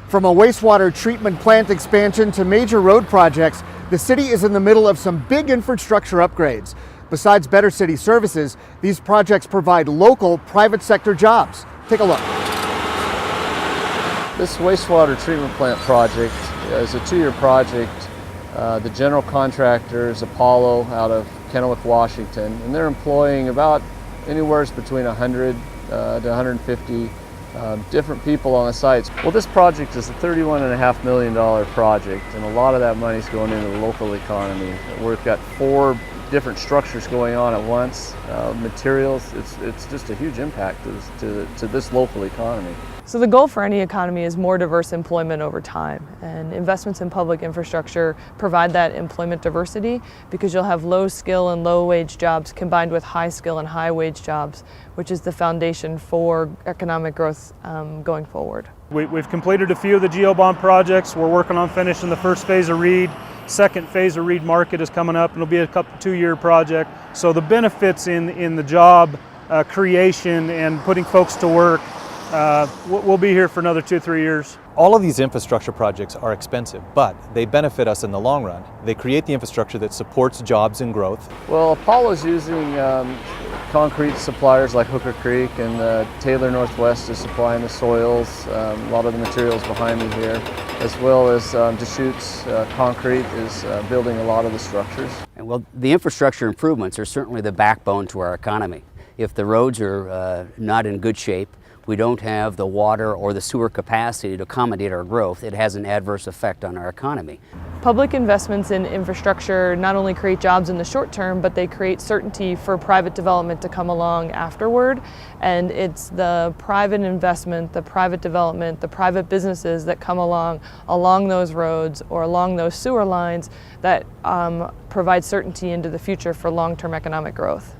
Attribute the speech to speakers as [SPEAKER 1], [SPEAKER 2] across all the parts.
[SPEAKER 1] From a wastewater treatment plant expansion to major road projects, the city is in the middle of some big infrastructure upgrades. Besides better city services, these projects provide local private sector jobs. Take a look.
[SPEAKER 2] This wastewater treatment plant project is a 2-year project. The general contractor is Apollo out of Kennewick, Washington, and they're employing about anywhere between 100 to 150 different people on the sites. Well, this project is a $31.5 million project, and a lot of that money is going into the local economy. We've got 4 different structures going on at once, materials. It's just a huge impact to this local economy.
[SPEAKER 3] So the goal for any economy is more diverse employment over time, and investments in public infrastructure provide that employment diversity because you'll have low skill and low wage jobs combined with high skill and high wage jobs, which is the foundation for economic growth going forward.
[SPEAKER 4] We've completed a few of the GeoBond projects. We're working on finishing the first phase of Reed. Second phase of Reed Market is coming up, and it'll be a 2-year project. So the benefits in the job creation and putting folks to work, we'll be here for another 2-3 years.
[SPEAKER 5] All of these infrastructure projects are expensive, but they benefit us in the long run. They create the infrastructure that supports jobs and growth.
[SPEAKER 2] Well, Apollo's using concrete suppliers like Hooker Creek, and Taylor Northwest is supplying the soils, a lot of the materials behind me here, as well as Deschutes Concrete is building a lot of the structures.
[SPEAKER 6] And well, the infrastructure improvements are certainly the backbone to our economy. If the roads are not in good shape, we don't have the water or the sewer capacity to accommodate our growth, it has an adverse effect on our economy.
[SPEAKER 3] Public investments in infrastructure not only create jobs in the short term, but they create certainty for private development to come along afterward. And it's the private investment, the private development, the private businesses that come along those roads or along those sewer lines that provide certainty into the future for long-term economic growth.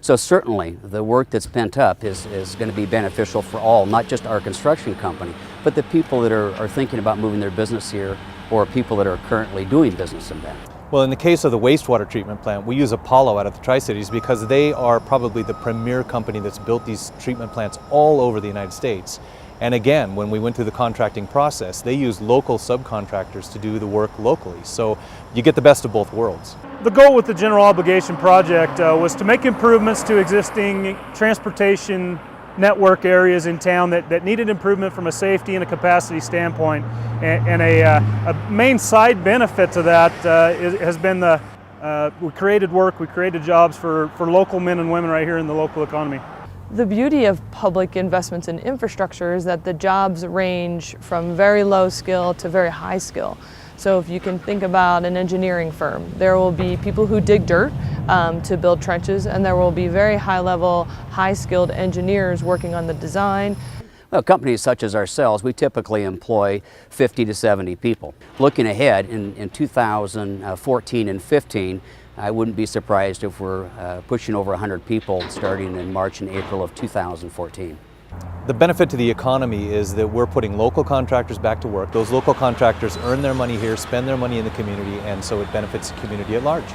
[SPEAKER 6] So certainly the work that's pent up is going to be beneficial for all, not just our construction company, but the people that are thinking about moving their business here or people that are currently doing business in Bend.
[SPEAKER 5] Well, in the case of the wastewater treatment plant, we use Apollo out of the Tri-Cities because they are probably the premier company that's built these treatment plants all over the United States. And again, when we went through the contracting process, they use local subcontractors to do the work locally. So you get the best of both worlds.
[SPEAKER 4] The goal with the general obligation project was to make improvements to existing transportation network areas in town that needed improvement from a safety and a capacity standpoint. And a main side benefit to that has been we created work, we created jobs for local men and women right here in the local economy.
[SPEAKER 3] The beauty of public investments in infrastructure is that the jobs range from very low skill to very high skill. So if you can think about an engineering firm, there will be people who dig dirt to build trenches, and there will be very high-level, high-skilled engineers working on the design.
[SPEAKER 6] Well, companies such as ourselves, we typically employ 50 to 70 people. Looking ahead in 2014 and 15, I wouldn't be surprised if we're pushing over 100 people starting in March and April of 2014.
[SPEAKER 5] The benefit to the economy is that we're putting local contractors back to work. Those local contractors earn their money here, spend their money in the community, and so it benefits the community at large.